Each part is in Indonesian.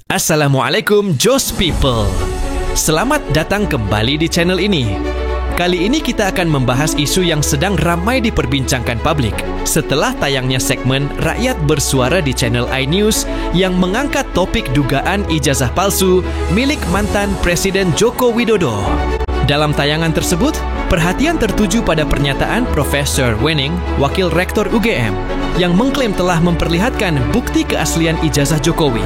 Assalamualaikum Jos People. Selamat datang kembali di channel ini. Kali ini kita akan membahas isu yang sedang ramai diperbincangkan publik setelah tayangnya segmen Rakyat Bersuara di channel iNews yang mengangkat topik dugaan ijazah palsu milik mantan Presiden Joko Widodo. Dalam tayangan tersebut, perhatian tertuju pada pernyataan Profesor Wenning, Wakil Rektor UGM, yang mengklaim telah memperlihatkan bukti keaslian ijazah Jokowi.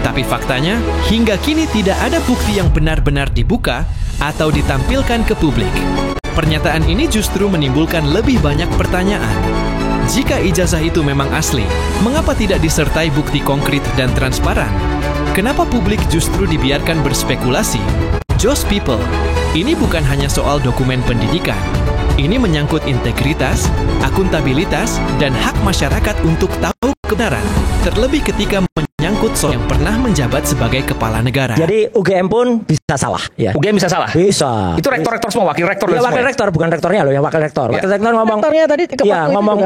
Tapi faktanya, hingga kini tidak ada bukti yang benar-benar dibuka atau ditampilkan ke publik. Pernyataan ini justru menimbulkan lebih banyak pertanyaan. Jika ijazah itu memang asli, mengapa tidak disertai bukti konkret dan transparan? Kenapa publik justru dibiarkan berspekulasi? Jos People, ini bukan hanya soal dokumen pendidikan. Ini menyangkut integritas, akuntabilitas, dan hak masyarakat untuk tahu kebenaran. Terlebih ketika menyangkut soal yang pernah menjabat sebagai kepala negara. Jadi UGM pun bisa salah. Ya. UGM bisa salah? Bisa. Itu rektor-rektor semua, wakil rektor ya, dan wakil semua. rektor, bukan rektornya loh ya, wakil rektor. Ya. Wakil rektor ngomong. Rektornya tadi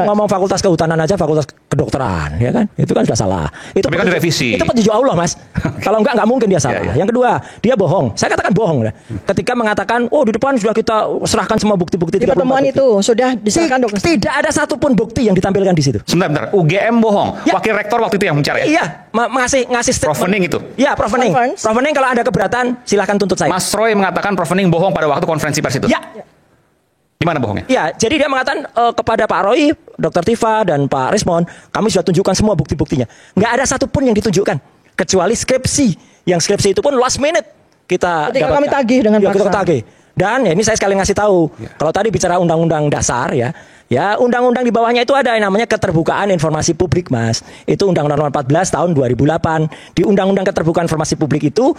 ngomong fakultas kehutanan aja, fakultas kedokteran, ya kan? Itu kan sudah salah. Itu tapi kan direvisi. Itu petunjuk Allah, Mas. Kalau enggak mungkin dia salah. Ya. Yang kedua, dia bohong. Saya katakan bohong ya. Ketika mengatakan, di depan sudah kita serahkan semua bukti-bukti. Di pertemuan itu sudah diserahkan dokumen. Tidak ada satupun bukti yang ditampilkan di situ. Sebentar. UGM bohong. Ya. Wakil rektor waktu itu yang bicara ya? Iya, ngasih statement. Prof Wenning itu? Iya, Prof Wenning. Prof Wenning kalau ada keberatan, silahkan tuntut saya. Mas Roy mengatakan Prof Wenning bohong pada waktu konferensi pers itu? Ya. Di mana bohongnya? Ya, jadi dia mengatakan kepada Pak Roy, Dr. Tifa, dan Pak Rismon, kami sudah tunjukkan semua bukti-buktinya. Nggak ada satupun yang ditunjukkan, kecuali skripsi. Yang skripsi itu pun last minute kita dapatkan. Kami tagih dengan paksa. Kita tagih. Dan ya ini saya sekali ngasih tahu, kalau tadi bicara undang-undang dasar ya undang-undang di bawahnya itu ada yang namanya keterbukaan informasi publik, Mas. Itu Undang-Undang 14 tahun 2008. Di Undang-Undang Keterbukaan Informasi Publik itu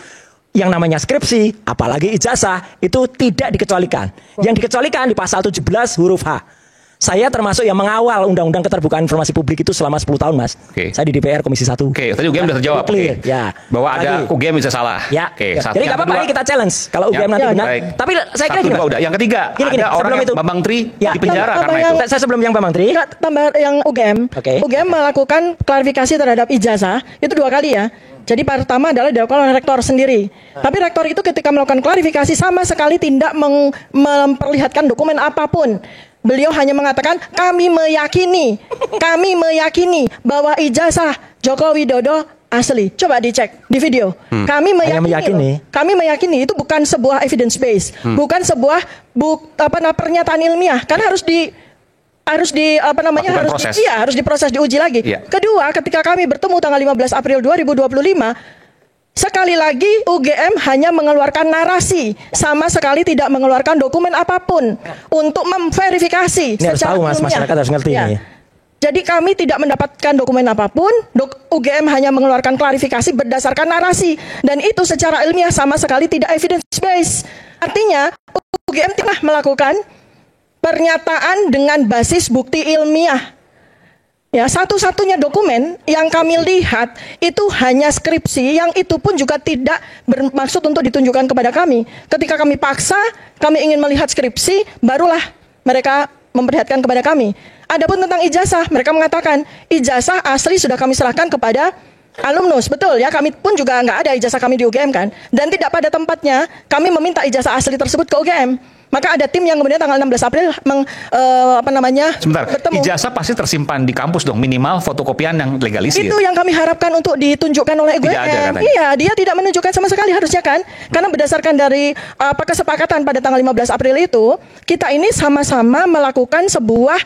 yang namanya skripsi, apalagi ijazah, itu tidak dikecualikan. Yang dikecualikan di pasal 17 huruf H. Saya termasuk yang mengawal Undang-Undang Keterbukaan Informasi Publik itu selama 10 tahun, Mas. Saya di DPR Komisi 1. Tadi UGM sudah terjawab. Ya. Bahwa ada UGM bisa salah. Ya. Jadi nggak apa-apa, kita challenge kalau UGM nanti benar. Baik. Tapi saya kira gini, udah. Yang ketiga, ada orang yang Bambang Tri di penjara karena itu. Saya sebelum yang Bambang Tri. Tambah yang UGM. UGM melakukan klarifikasi terhadap ijazah itu 2 kali ya. Jadi pertama adalah dilakukan oleh rektor sendiri. Tapi rektor itu ketika melakukan klarifikasi sama sekali tidak memperlihatkan dokumen apapun. Beliau hanya mengatakan kami meyakini bahwa ijazah Joko Widodo asli. Coba dicek di video. Kami meyakini itu bukan sebuah evidence base, bukan sebuah pernyataan ilmiah. Karena harus diproses, diuji lagi. Ya. Kedua, ketika kami bertemu tanggal 15 April 2025, sekali lagi UGM hanya mengeluarkan narasi, sama sekali tidak mengeluarkan dokumen apapun untuk memverifikasi. Ini harus tahu, Mas, masyarakat harus ngerti ini. Jadi kami tidak mendapatkan dokumen apapun, UGM hanya mengeluarkan klarifikasi berdasarkan narasi, dan itu secara ilmiah sama sekali tidak evidence based. Artinya UGM telah melakukan pernyataan dengan basis bukti ilmiah. Ya, satu-satunya dokumen yang kami lihat itu hanya skripsi, yang itu pun juga tidak bermaksud untuk ditunjukkan kepada kami. Ketika kami paksa, kami ingin melihat skripsi, barulah mereka memperlihatkan kepada kami. Adapun tentang ijazah, mereka mengatakan ijazah asli sudah kami serahkan kepada alumnus. Betul ya, kami pun juga nggak ada ijazah kami di UGM kan. Dan tidak pada tempatnya kami meminta ijazah asli tersebut ke UGM. Maka ada tim yang kemudian tanggal 16 April bertemu. Ijazah pasti tersimpan di kampus dong, minimal fotokopian yang legalisir. Itu yang kami harapkan untuk ditunjukkan oleh UGM. Iya, dia tidak menunjukkan sama sekali harusnya kan. Karena berdasarkan dari kesepakatan pada tanggal 15 April itu, kita ini sama-sama melakukan sebuah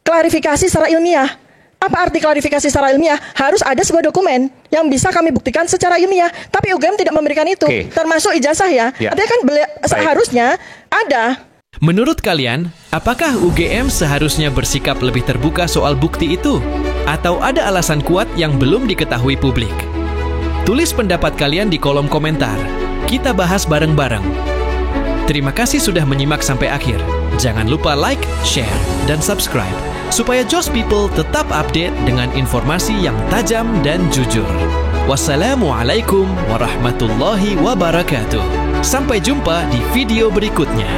klarifikasi secara ilmiah. Apa arti klarifikasi secara ilmiah? Harus ada sebuah dokumen yang bisa kami buktikan secara ilmiah. Tapi UGM tidak memberikan itu, termasuk ijazah ya. Artinya kan seharusnya ada. Menurut kalian, apakah UGM seharusnya bersikap lebih terbuka soal bukti itu? Atau ada alasan kuat yang belum diketahui publik? Tulis pendapat kalian di kolom komentar. Kita bahas bareng-bareng. Terima kasih sudah menyimak sampai akhir. Jangan lupa like, share, dan subscribe supaya Jos People tetap update dengan informasi yang tajam dan jujur. Wassalamualaikum warahmatullahi wabarakatuh. Sampai jumpa di video berikutnya.